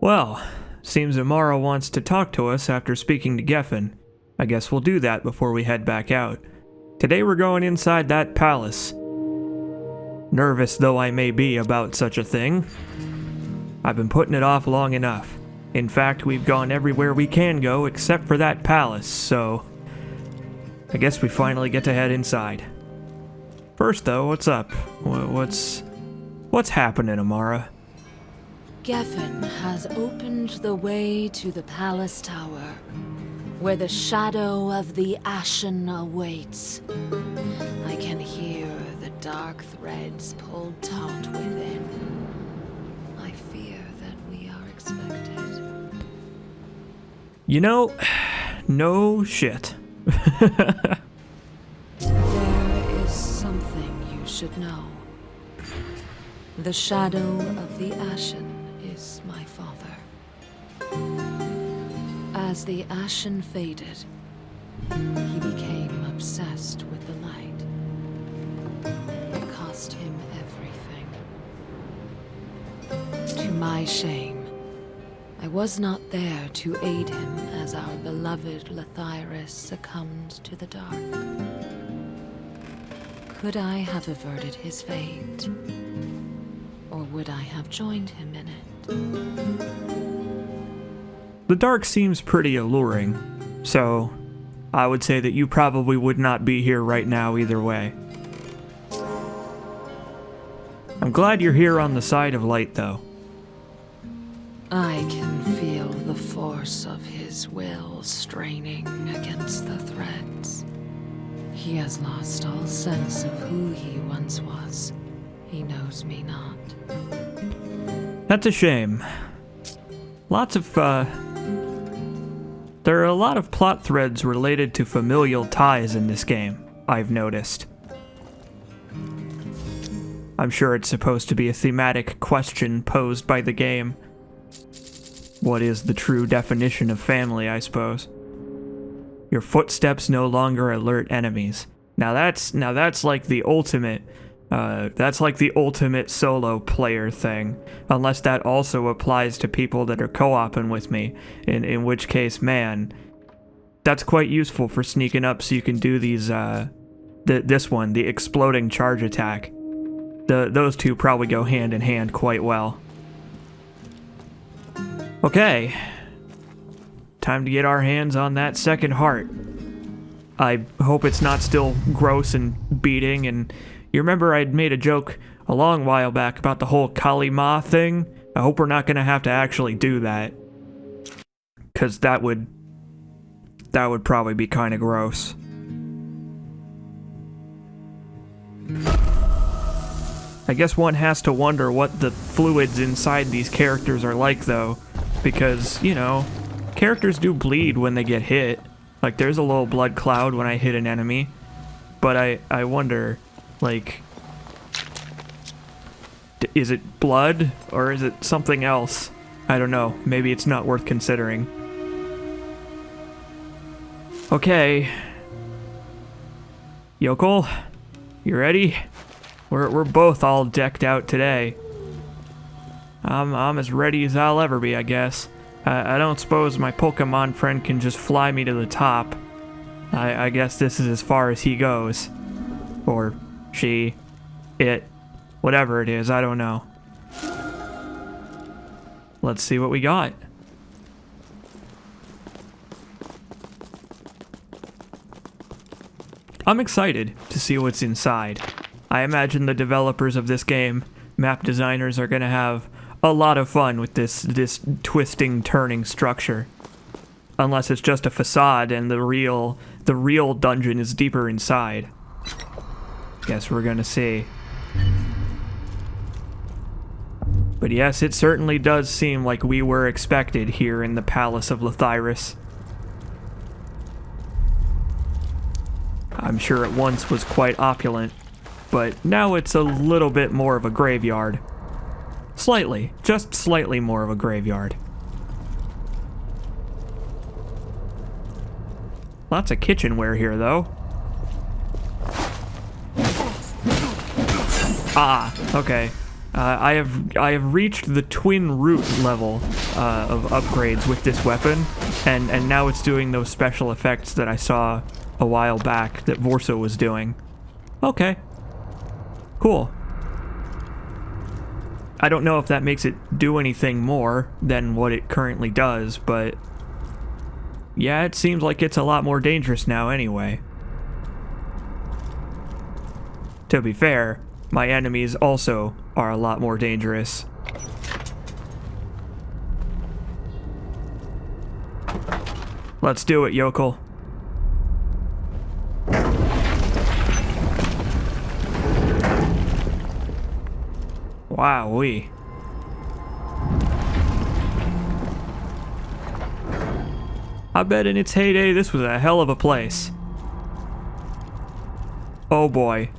Well, seems Amara wants to talk to us after speaking to Geffen. I guess we'll do that before we head back out. Today we're going inside that palace. Nervous though I may be about such a thing, I've been putting it off long enough. In fact, we've gone everywhere we can go except for that palace, so I guess we finally get to head inside. First though, what's up? What's happening, Amara? Geffen has opened the way to the palace tower, where the shadow of the Ashen awaits. I can hear the dark threads pulled taut within. I fear that we are expected. You know, no shit. There is something you should know. The shadow of the Ashen is my father. As the Ashen faded, he became obsessed with the light. It cost him everything. To my shame, I was not there to aid him as our beloved Lathyrus succumbed to the dark. Could I have averted his fate? Or would I have joined him in it? The dark seems pretty alluring, so I would say that you probably would not be here right now either way. I'm glad you're here on the side of light, though. I can feel the force of his will straining against the threads. He has lost all sense of who he once was. He knows me not. That's a shame. There are a lot of plot threads related to familial ties in this game, I've noticed. I'm sure it's supposed to be a thematic question posed by the game. What is the true definition of family, I suppose? Your footsteps no longer alert enemies. Now that's like the ultimate solo player thing, unless that also applies to people that are co-oping with me, in which case, man, that's quite useful for sneaking up so you can do these, this one, the exploding charge attack. Those two probably go hand in hand quite well. Okay, time to get our hands on that second heart. I hope it's not still gross and beating, and you remember I'd made a joke a long while back about the whole Kali Ma thing? I hope we're not gonna have to actually do that. 'Cause that would probably be kinda gross. I guess one has to wonder what the fluids inside these characters are like, though. Because, you know, characters do bleed when they get hit. Like, there's a little blood cloud when I hit an enemy. But I wonder, like, is it blood or is it something else? I don't know. Maybe it's not worth considering. Okay. Yokel, you ready? We're both all decked out today. I'm as ready as I'll ever be, I guess. I don't suppose my Pokemon friend can just fly me to the top. I guess this is as far as he goes. Or she, it, whatever it is, I don't know. Let's see what we got. I'm excited to see what's inside. I imagine the developers of this game, map designers, are gonna have a lot of fun with this twisting, turning structure. Unless it's just a facade and the real dungeon is deeper inside. Guess we're gonna see. But yes, it certainly does seem like we were expected here in the Palace of Lathyrus. I'm sure it once was quite opulent, but now it's a little bit more of a graveyard. Slightly, just slightly more of a graveyard. Lots of kitchenware here, though. Ah, okay. I have reached the twin root level of upgrades with this weapon, and now it's doing those special effects that I saw a while back that Vorsa was doing. Okay. Cool. I don't know if that makes it do anything more than what it currently does, but yeah, it seems like it's a lot more dangerous now anyway. To be fair, my enemies also are a lot more dangerous. Let's do it, yokel. Wowee. I bet in its heyday this was a hell of a place. Oh boy.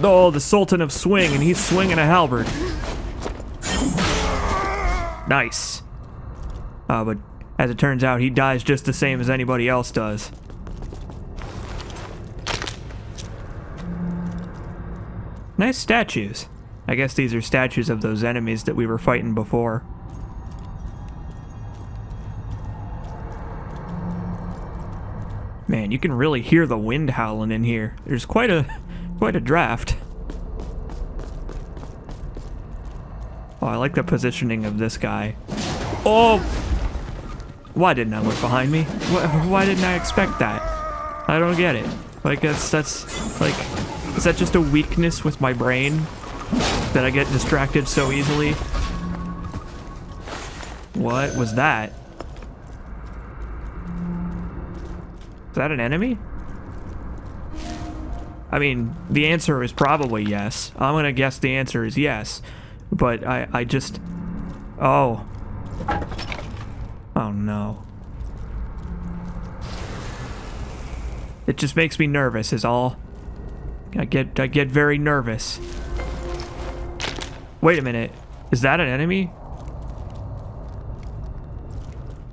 Oh, the Sultan of Swing, and he's swinging a halberd. Nice. But as it turns out, he dies just the same as anybody else does. Nice statues. I guess these are statues of those enemies that we were fighting before. Man, you can really hear the wind howling in here. There's quite a draft. Oh, I like the positioning of this guy. Oh! Why didn't I look behind me? Why didn't I expect that? I don't get it. Like, that's like, is that just a weakness with my brain? That I get distracted so easily? What was that? Is that an enemy? I mean, the answer is probably yes. I'm gonna guess the answer is yes. But I just... Oh. Oh no. It just makes me nervous is all. I get very nervous. Wait a minute. Is that an enemy?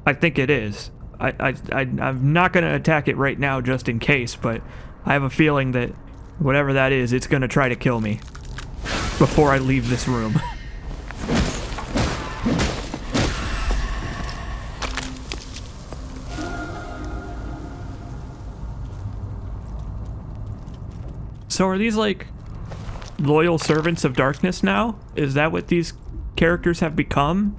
I think it is. I'm not gonna attack it right now just in case, but I have a feeling that whatever that is, it's gonna try to kill me before I leave this room. So are these like loyal servants of darkness now? Is that what these characters have become?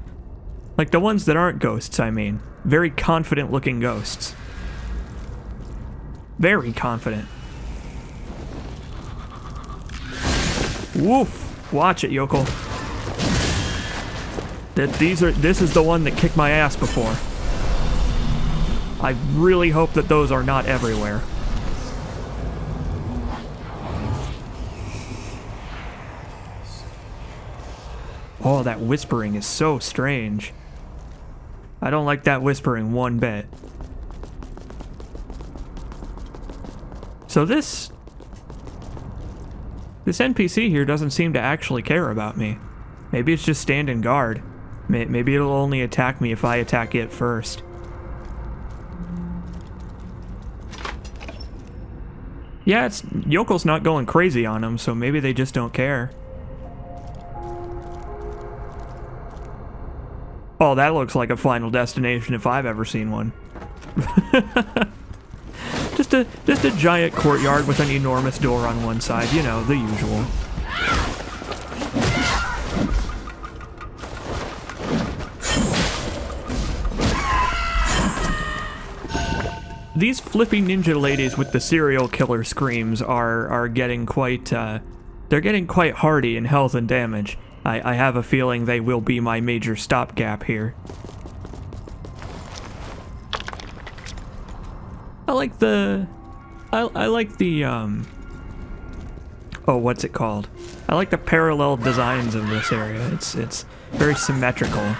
Like the ones that aren't ghosts, I mean. Very confident looking ghosts. Very confident. Woof! Watch it, yokel. This is the one that kicked my ass before. I really hope that those are not everywhere. Oh, that whispering is so strange. I don't like that whispering one bit. So this NPC here doesn't seem to actually care about me. Maybe it's just standing guard. Maybe it'll only attack me if I attack it first. Yeah, Yokel's not going crazy on them, so maybe they just don't care. Oh, that looks like a Final Destination if I've ever seen one. Just a giant courtyard with an enormous door on one side, you know, the usual. These flippy ninja ladies with the serial killer screams are getting quite, they're getting quite hardy in health and damage. I have a feeling they will be my major stopgap here. I like the oh, what's it called? I like the parallel designs of this area. It's very symmetrical.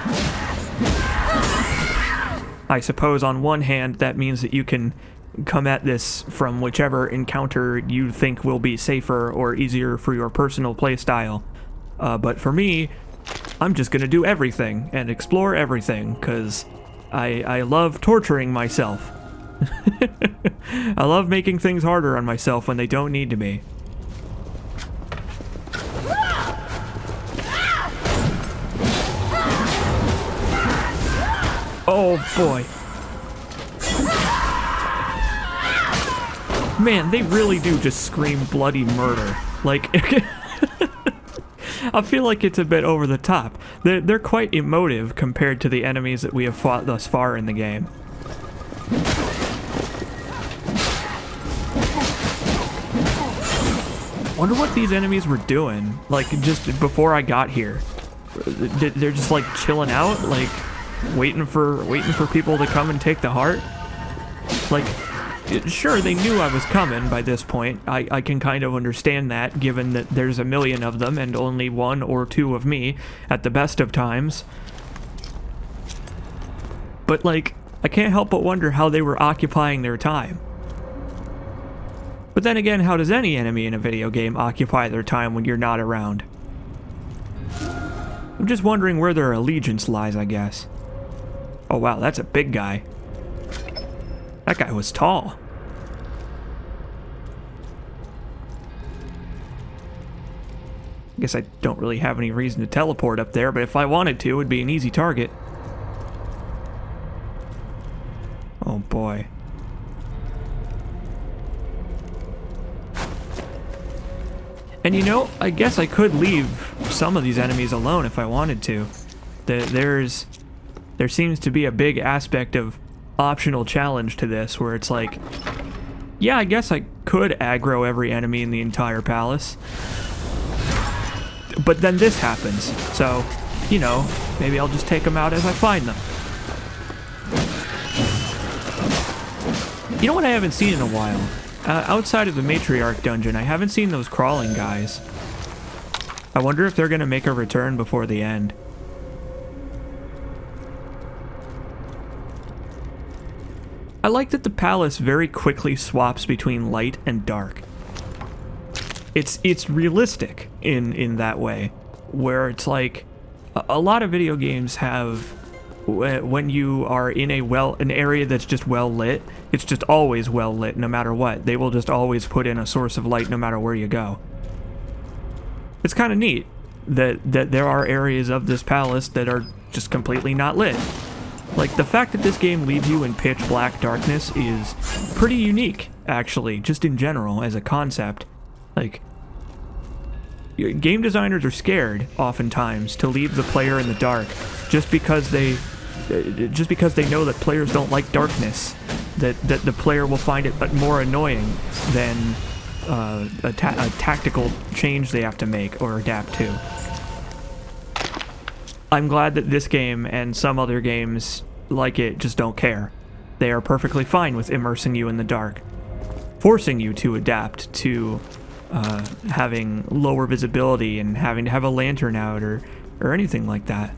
I suppose on one hand that means that you can come at this from whichever encounter you think will be safer or easier for your personal playstyle. But for me, I'm just gonna do everything and explore everything, because I love torturing myself. I love making things harder on myself when they don't need to be. Oh boy. Man, they really do just scream bloody murder. Like, I feel like it's a bit over the top. They're quite emotive compared to the enemies that we have fought thus far in the game. Wonder what these enemies were doing, like, just before I got here. They're just, like, chilling out, like, waiting for people to come and take the heart. Like, sure, they knew I was coming by this point. I can kind of understand that, given that there's a million of them and only one or two of me at the best of times. But, like, I can't help but wonder how they were occupying their time. But then again, how does any enemy in a video game occupy their time when you're not around? I'm just wondering where their allegiance lies, I guess. Oh wow, that's a big guy. That guy was tall. I guess I don't really have any reason to teleport up there, but if I wanted to, it would be an easy target. Oh boy. And you know, I guess I could leave some of these enemies alone if I wanted to. There seems to be a big aspect of optional challenge to this, where it's like, yeah, I guess I could aggro every enemy in the entire palace. But then this happens, so, you know, maybe I'll just take them out as I find them. You know what I haven't seen in a while? Outside of the Matriarch dungeon, I haven't seen those crawling guys. I wonder if they're gonna make a return before the end. I like that the palace very quickly swaps between light and dark. It's realistic in that way, where it's like a lot of video games have, when you are in an area that's just well lit, it's just always well lit no matter what. They will just always put in a source of light no matter where you go. It's kind of neat that there are areas of this palace that are just completely not lit. Like, the fact that this game leaves you in pitch black darkness is pretty unique, actually, just in general as a concept. Like, game designers are scared oftentimes to leave the player in the dark just because they know that players don't like darkness, that the player will find it more annoying than a tactical change they have to make or adapt to. I'm glad that this game and some other games like it just don't care. They are perfectly fine with immersing you in the dark, forcing you to adapt to having lower visibility and having to have a lantern out or anything like that.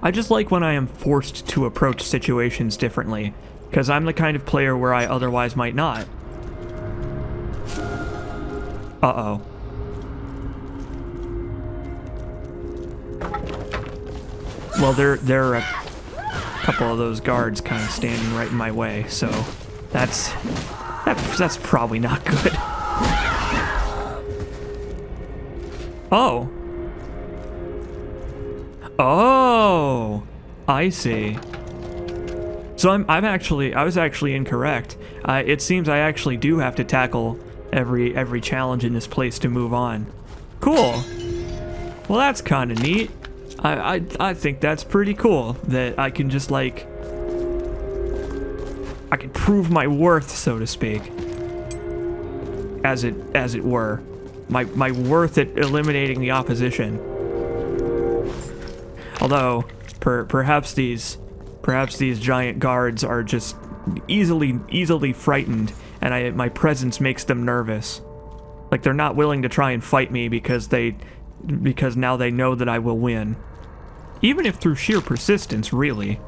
I just like when I am forced to approach situations differently, because I'm the kind of player where I otherwise might not. Uh-oh. Well, there are a couple of those guards kind of standing right in my way, so that's probably not good. Oh. Oh, I see. So I was actually incorrect. It seems I actually do have to tackle every challenge in this place to move on. Cool. Well, that's kind of neat. I think that's pretty cool that I can just, like, I can prove my worth, so to speak, as it were, my worth at eliminating the opposition. Although perhaps these giant guards are just easily frightened, and my presence makes them nervous. Like, they're not willing to try and fight me because now they know that I will win. Even if through sheer persistence, really.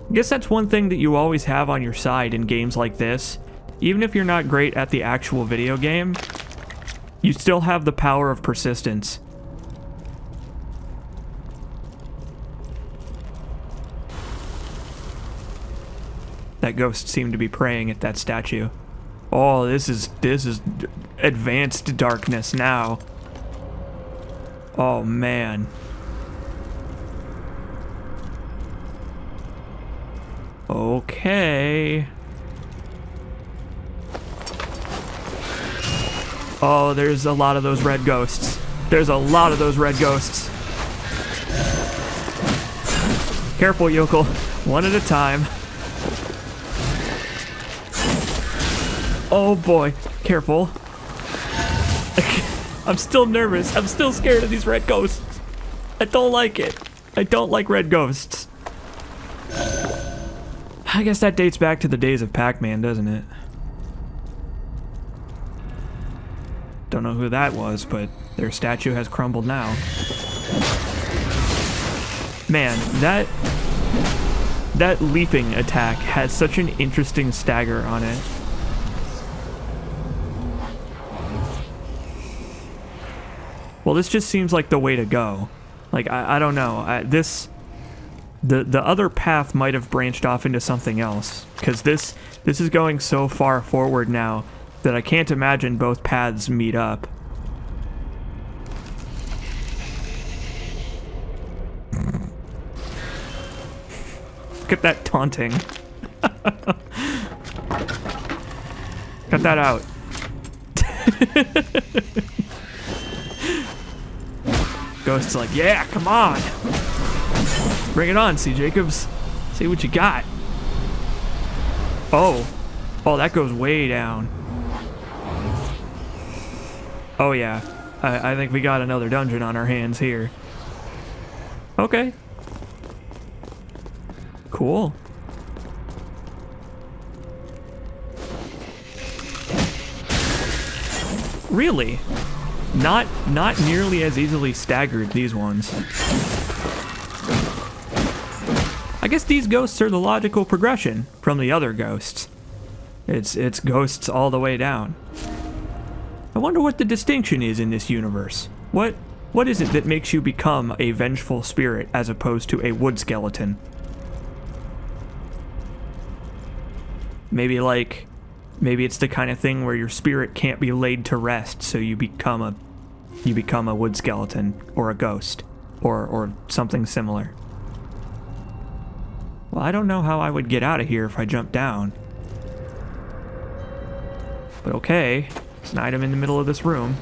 I guess that's one thing that you always have on your side in games like this. Even if you're not great at the actual video game, you still have the power of persistence. That ghost seemed to be praying at that statue. Oh, this is advanced darkness now. Oh, man. Okay. Oh, there's a lot of those red ghosts. There's a lot of those red ghosts. Careful, yokel. One at a time. Oh boy. Careful. I'm still nervous. I'm still scared of these red ghosts. I don't like it. I don't like red ghosts. I guess that dates back to the days of Pac-Man, doesn't it? Don't know who that was, but their statue has crumbled now. Man, that leaping attack has such an interesting stagger on it. Well, this just seems like the way to go. Like, I don't know. The other path might have branched off into something else, because this is going so far forward now that I can't imagine both paths meet up. Look at that taunting. Cut that out. Ghost's like, yeah, come on. Bring it on, C. Jacobs. See what you got. Oh. Oh, that goes way down. Oh, yeah. I think we got another dungeon on our hands here. Okay. Cool. Really? Not nearly as easily staggered, these ones. I guess these ghosts are the logical progression from the other ghosts. It's ghosts all the way down. I wonder what the distinction is in this universe. What is it that makes you become a vengeful spirit as opposed to a wood skeleton? Maybe it's the kind of thing where your spirit can't be laid to rest, so you become a wood skeleton or a ghost or something similar. Well, I don't know how I would get out of here if I jumped down. But okay, there's an item in the middle of this room.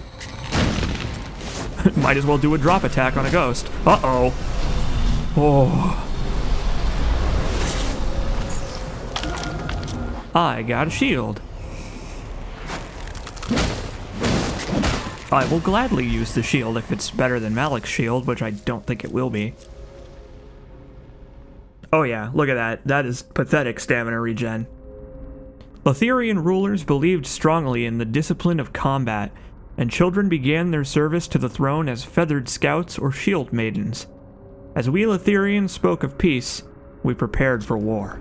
Might as well do a drop attack on a ghost. Uh-oh. Oh. I got a shield. I will gladly use the shield if it's better than Malik's shield, which I don't think it will be. Oh yeah, look at that. That is pathetic stamina regen. Lothlorien rulers believed strongly in the discipline of combat, and children began their service to the throne as feathered scouts or shield maidens. As we Lothloriens spoke of peace, we prepared for war.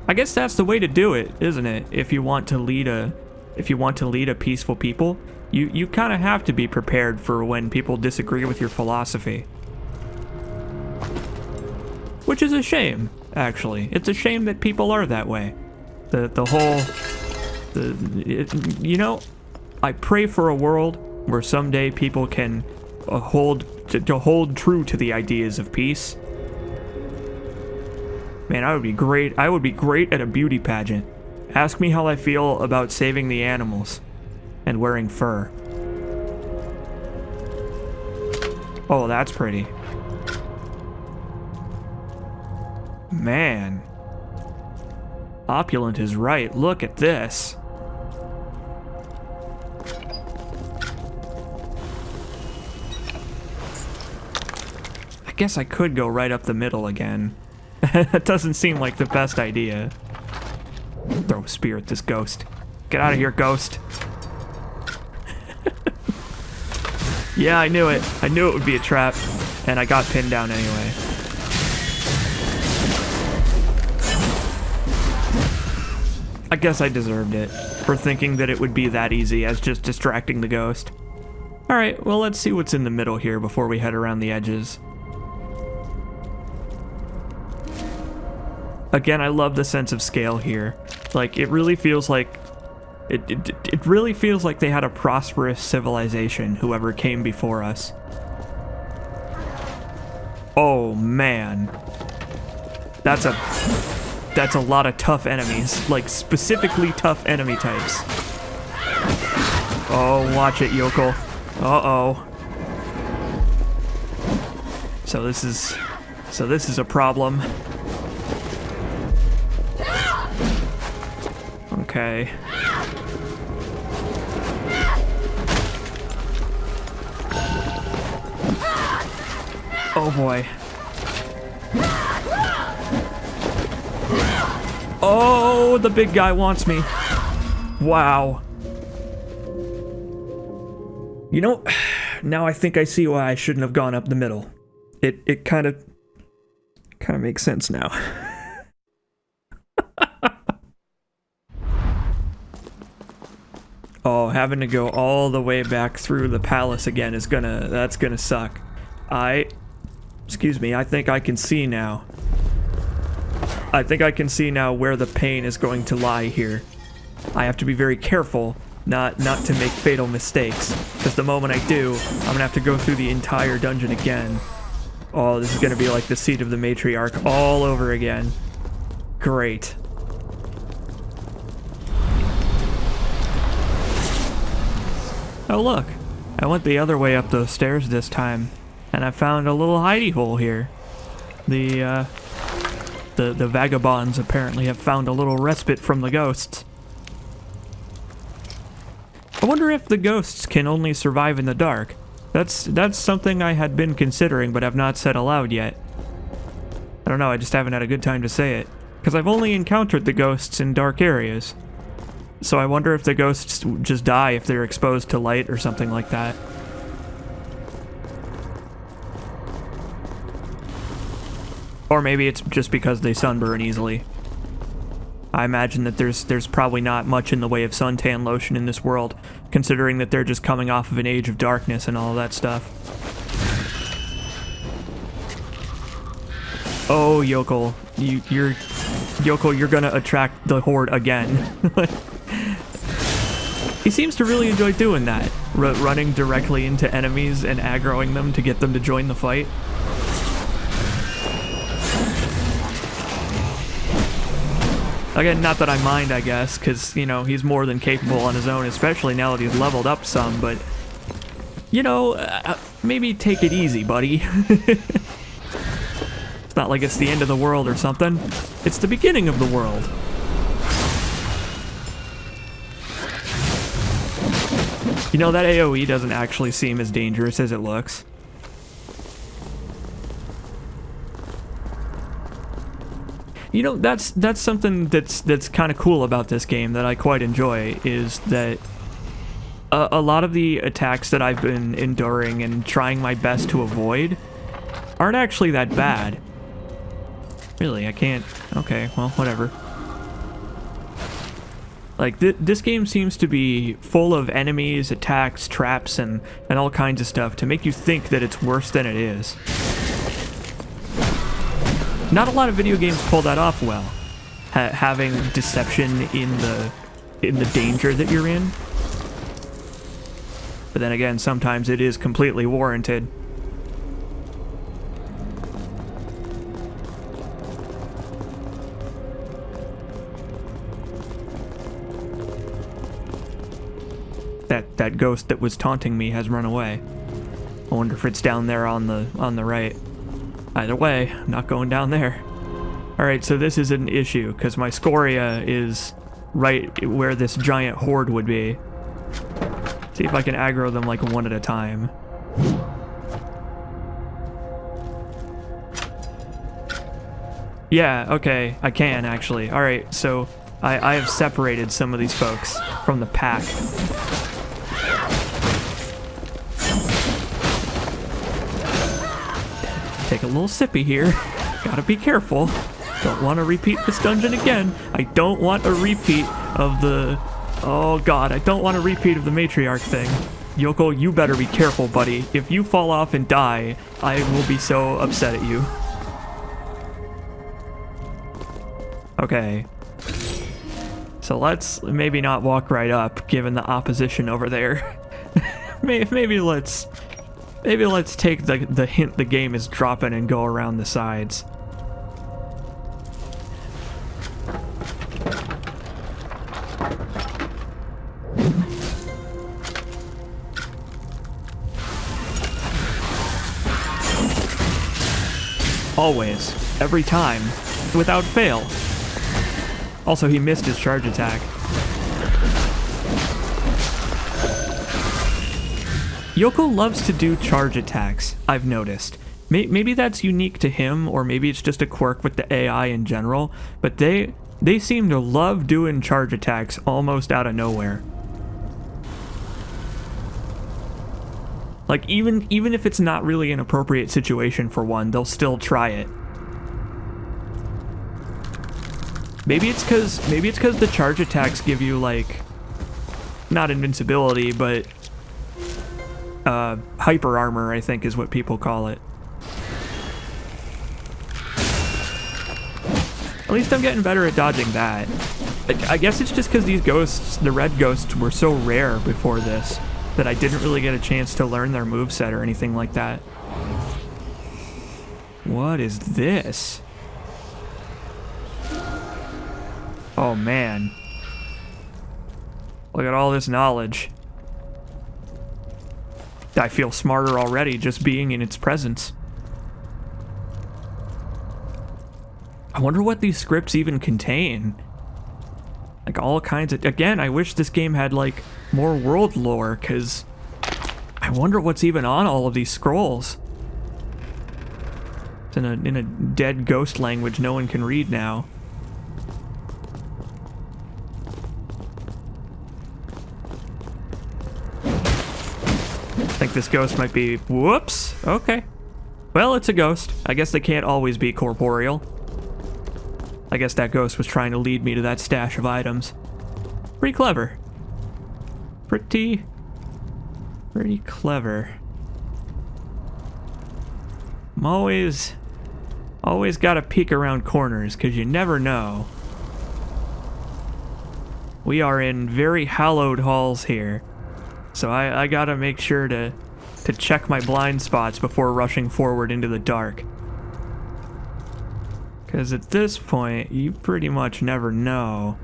I guess that's the way to do it, isn't it? If you want to lead a peaceful people, you kind of have to be prepared for when people disagree with your philosophy. Which is a shame, actually. It's a shame that people are that way. You know, I pray for a world where someday people can hold true to the ideas of peace. Man, I would be great. I would be great at a beauty pageant. Ask me how I feel about saving the animals and wearing fur. Oh, that's pretty. Man. Opulent is right. Look at this. I guess I could go right up the middle again. That doesn't seem like the best idea. Throw a spear at this ghost. Get out of here, ghost. Yeah, I knew it. I knew it would be a trap. And I got pinned down anyway. I guess I deserved it for thinking that it would be that easy as just distracting the ghost. Alright, well, let's see what's in the middle here before we head around the edges. Again, I love the sense of scale here. Like, it really feels like It really feels like they had a prosperous civilization, whoever came before us. Oh man. That's a lot of tough enemies, like specifically tough enemy types. Oh, watch it, yokel. Uh-oh. So this is a problem. Okay. Oh boy. Oh, the big guy wants me. Wow. You know, now I think I see why I shouldn't have gone up the middle. It kind of makes sense now. Oh, having to go all the way back through the palace again is that's gonna suck. Excuse me, I think I can see now. I think I can see now where the pain is going to lie here. I have to be very careful not to make fatal mistakes, because the moment I do, I'm gonna have to go through the entire dungeon again. Oh, this is gonna be like the seat of the matriarch all over again. Great. Oh look, I went the other way up those stairs this time, and I found a little hidey hole here. The vagabonds apparently have found a little respite from the ghosts. I wonder if the ghosts can only survive in the dark. That's something I had been considering but have not said aloud yet. I don't know, I just haven't had a good time to say it, because I've only encountered the ghosts in dark areas. So I wonder if the ghosts just die if they're exposed to light or something like that. Or maybe it's just because they sunburn easily. I imagine that there's probably not much in the way of suntan lotion in this world, considering that they're just coming off of an age of darkness and all that stuff. Oh, yokel. Yokel, you're gonna attract the horde again. He seems to really enjoy doing that, running directly into enemies and aggroing them to get them to join the fight. Again, not that I mind, I guess, because, you know, he's more than capable on his own, especially now that he's leveled up some, but, you know, maybe take it easy, buddy. It's not like it's the end of the world or something. It's the beginning of the world. You know, that AoE doesn't actually seem as dangerous as it looks. You know, that's something that's kind of cool about this game that I quite enjoy, is that a lot of the attacks that I've been enduring and trying my best to avoid aren't actually that bad. Really, I can't... Okay, well, whatever. Like, this game seems to be full of enemies, attacks, traps, and all kinds of stuff to make you think that it's worse than it is. Not a lot of video games pull that off well. Having deception in the danger that you're in. But then again, sometimes it is completely warranted. That ghost that was taunting me has run away. I wonder if it's down there on the right. Either way, I'm not going down there. Alright, so this is an issue, because my scoria is right where this giant horde would be. See if I can aggro them like one at a time. Yeah, okay, I can actually. Alright, so I have separated some of these folks from the pack. Take a little sippy here. Gotta be careful. Don't want to repeat this dungeon again. I don't want a repeat of the... Oh god, I don't want a repeat of the matriarch thing. Yoko, you better be careful, buddy. If you fall off and die, I will be so upset at you. So let's maybe not walk right up, given the opposition over there. maybe let's take the hint the game is dropping and go around the sides. Always. Every time. Without fail. Also, he missed his charge attack. Yoko loves to do charge attacks, I've noticed. Maybe that's unique to him, or maybe it's just a quirk with the AI in general, but they seem to love doing charge attacks almost out of nowhere. Like, even if it's not really an appropriate situation for one, they'll still try it. Maybe it's because the charge attacks give you, like, not invincibility, but hyper armor, I think is what people call it. At least I'm getting better at dodging that. I guess it's just because these ghosts, the red ghosts, were so rare before this that I didn't really get a chance to learn their moveset or anything like that. What is this? Oh man. Look at all this knowledge. I feel smarter already just being in its presence. I wonder what these scripts even contain. Like all kinds of... Again, I wish this game had like more world lore, because I wonder what's even on all of these scrolls. It's in a dead ghost language no one can read now. I think this ghost might be... Whoops! Okay. Well, it's a ghost. I guess they can't always be corporeal. I guess that ghost was trying to lead me to that stash of items. Pretty clever. Pretty clever. I'm always gotta peek around corners, because you never know. We are in very hallowed halls here. So I gotta make sure to check my blind spots before rushing forward into the dark. Because at this point, you pretty much never know.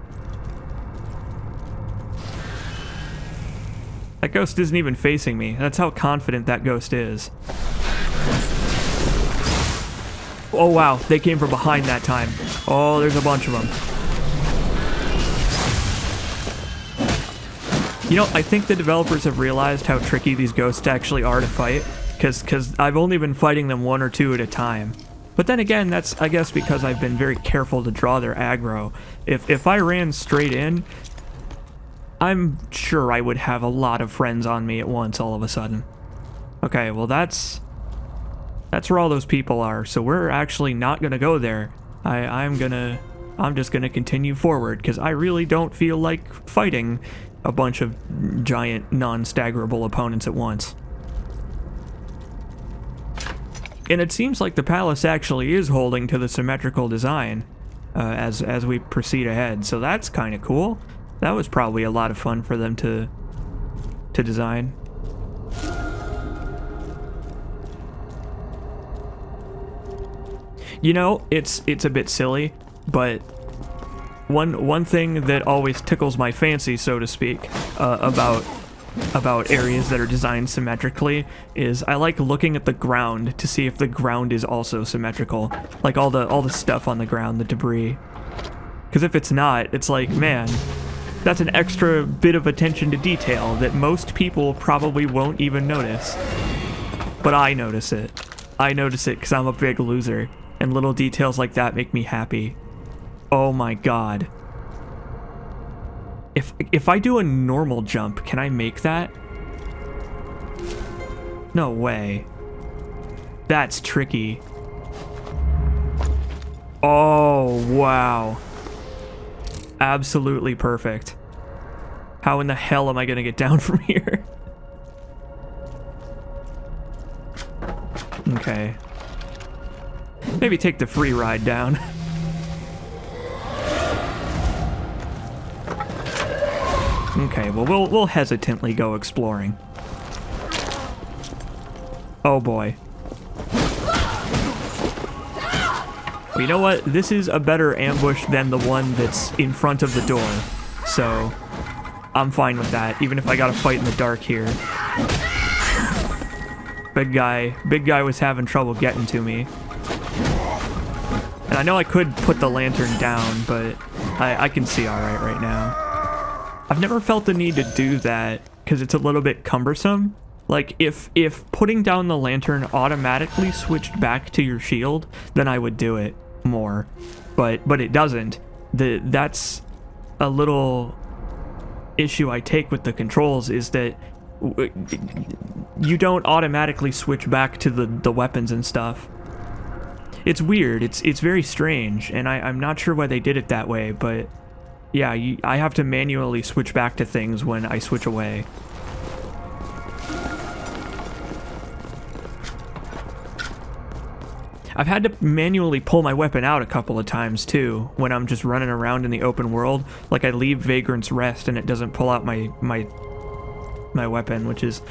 That ghost isn't even facing me. That's how confident that ghost is. Oh wow, they came from behind that time. Oh, there's a bunch of them. You know, I think the developers have realized how tricky these ghosts actually are to fight, because I've only been fighting them one or two at a time. But then again, that's, I guess, because I've been very careful to draw their aggro. If I ran straight in, I'm sure I would have a lot of friends on me at once all of a sudden. Okay, well that's where all those people are, so we're actually not gonna go there. I'm just gonna continue forward, because I really don't feel like fighting a bunch of giant, non-staggerable opponents at once. And it seems like the palace actually is holding to the symmetrical design as we proceed ahead, so that's kind of cool. That was probably a lot of fun for them to design. You know, it's a bit silly, but one thing that always tickles my fancy, so to speak, about areas that are designed symmetrically is I like looking at the ground to see if the ground is also symmetrical, like all the stuff on the ground, the debris. Because if it's not, it's like, man, that's an extra bit of attention to detail that most people probably won't even notice. But I notice it. I notice it because I'm a big loser, and little details like that make me happy. Oh my god. If I do a normal jump, can I make that? No way. That's tricky. Oh, wow. Absolutely perfect. How in the hell am I gonna get down from here? Okay. Maybe take the free ride down. Okay, well, we'll hesitantly go exploring. Oh boy. Well, you know what? This is a better ambush than the one that's in front of the door. So, I'm fine with that, even if I gotta fight in the dark here. Big guy was having trouble getting to me. And I know I could put the lantern down, but I can see alright right now. I've never felt the need to do that, because it's a little bit cumbersome. Like, if putting down the lantern automatically switched back to your shield, then I would do it more. But it doesn't. That's a little issue I take with the controls, is that you don't automatically switch back to the weapons and stuff. It's weird. It's very strange, and I'm not sure why they did it that way, but yeah, I have to manually switch back to things when I switch away. I've had to manually pull my weapon out a couple of times too, when I'm just running around in the open world. Like, I leave Vagrant's Rest and it doesn't pull out my weapon, which is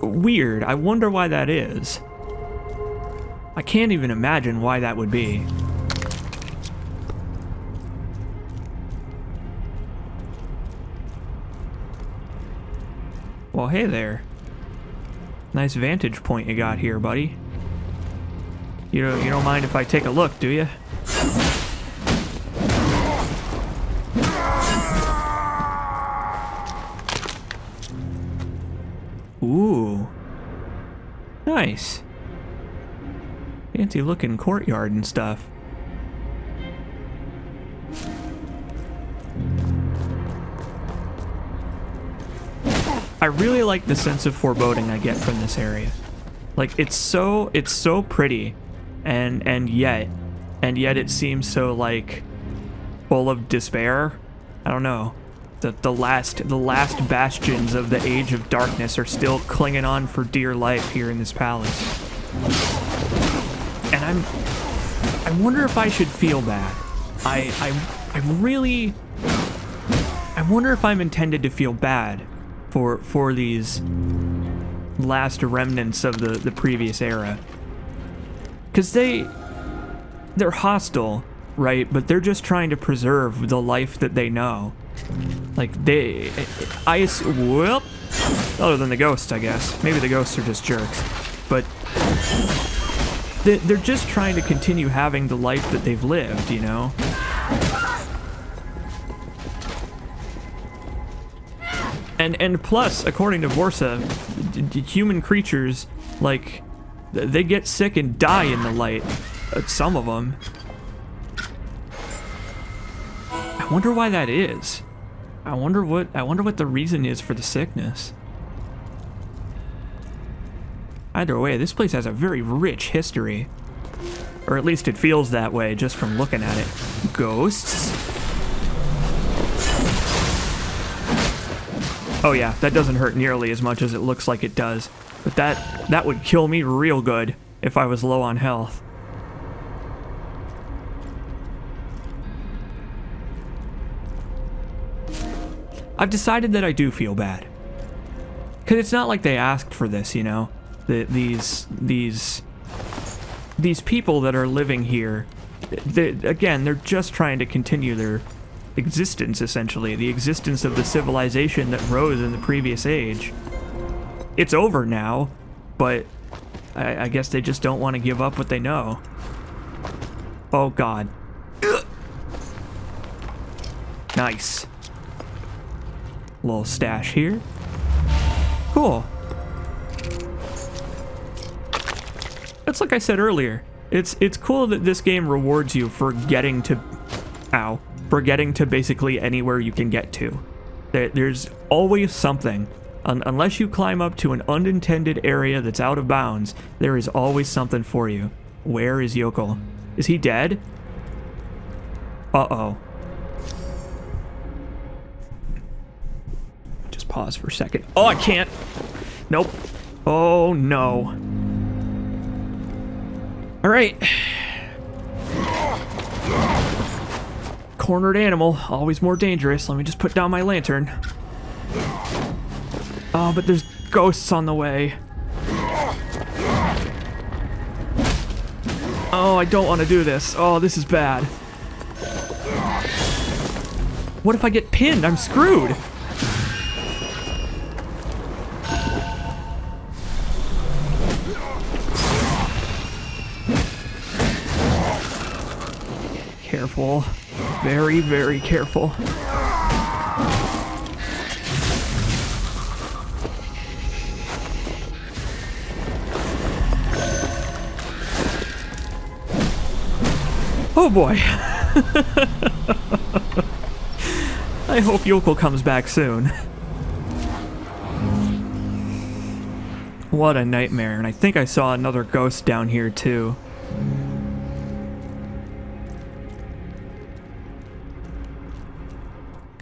weird. I wonder why that is. I can't even imagine why that would be. Well, hey there. Nice vantage point you got here, buddy. You don't mind if I take a look, do you? Ooh. Nice. Fancy looking courtyard and stuff. I really like the sense of foreboding I get from this area. Like, it's so pretty, and yet it seems so, like, full of despair. I don't know. The last bastions of the Age of Darkness are still clinging on for dear life here in this palace. And I wonder if I should feel bad. I wonder if I'm intended to feel bad for these last remnants of the previous era. Because they're hostile, right? But they're just trying to preserve the life that they know. Like, whoop. Other than the ghosts, I guess. Maybe the ghosts are just jerks. But they're just trying to continue having the life that they've lived, you know? And plus, according to Vorsa, human creatures, like, they get sick and die in the light. Some of them. I wonder why that is. I wonder what the reason is for the sickness. Either way, this place has a very rich history. Or at least it feels that way just from looking at it. Ghosts? Oh yeah, that doesn't hurt nearly as much as it looks like it does. But that would kill me real good if I was low on health. I've decided that I do feel bad. Because it's not like they asked for this, you know? These people that are living here, again, they're just trying to continue their existence, essentially. The existence of the civilization that rose in the previous age. It's over now, but I guess they just don't want to give up what they know. Oh god. Ugh. Nice. Little stash here. Cool. It's like I said earlier. It's cool that this game rewards you for getting to basically anywhere you can get to. There's always something. Unless you climb up to an unintended area that's out of bounds, there is always something for you. Where is Yokel? Is he dead? Uh-oh. Just pause for a second. Oh, I can't. Nope. Oh, no. All right. Cornered animal, always more dangerous. Let me just put down my lantern. Oh, but there's ghosts on the way. Oh, I don't want to do this. Oh, this is bad. What if I get pinned? I'm screwed. Careful. Very, very careful. Oh boy. I hope Yokel comes back soon. What a nightmare, and I think I saw another ghost down here too.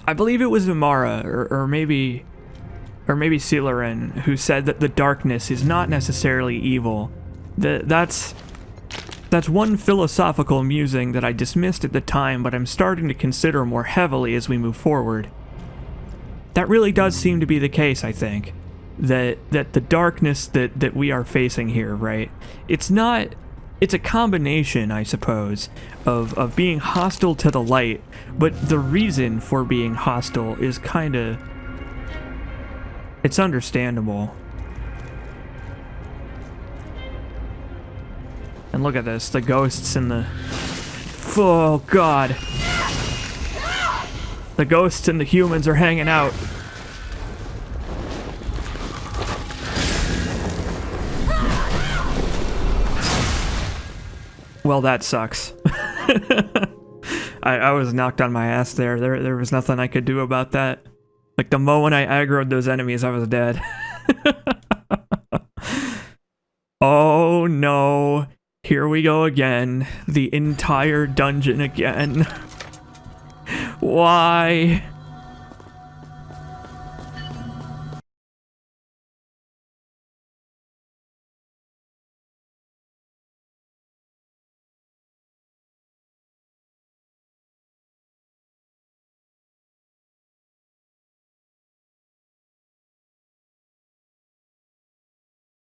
I believe it was Umara, or maybe Seelerin, who said that the darkness is not necessarily evil. That's one philosophical musing that I dismissed at the time, but I'm starting to consider more heavily as we move forward. That really does seem to be the case, I think. That the darkness that we are facing here, right? It's a combination, I suppose, of being hostile to the light, but the reason for being hostile is kinda... it's understandable. And look at this, the ghosts and the... oh god. The ghosts and the humans are hanging out. Well, that sucks. I was knocked on my ass there. There was nothing I could do about that. Like, the moment I aggroed those enemies, I was dead. Oh no. Here we go again. The entire dungeon again. Why?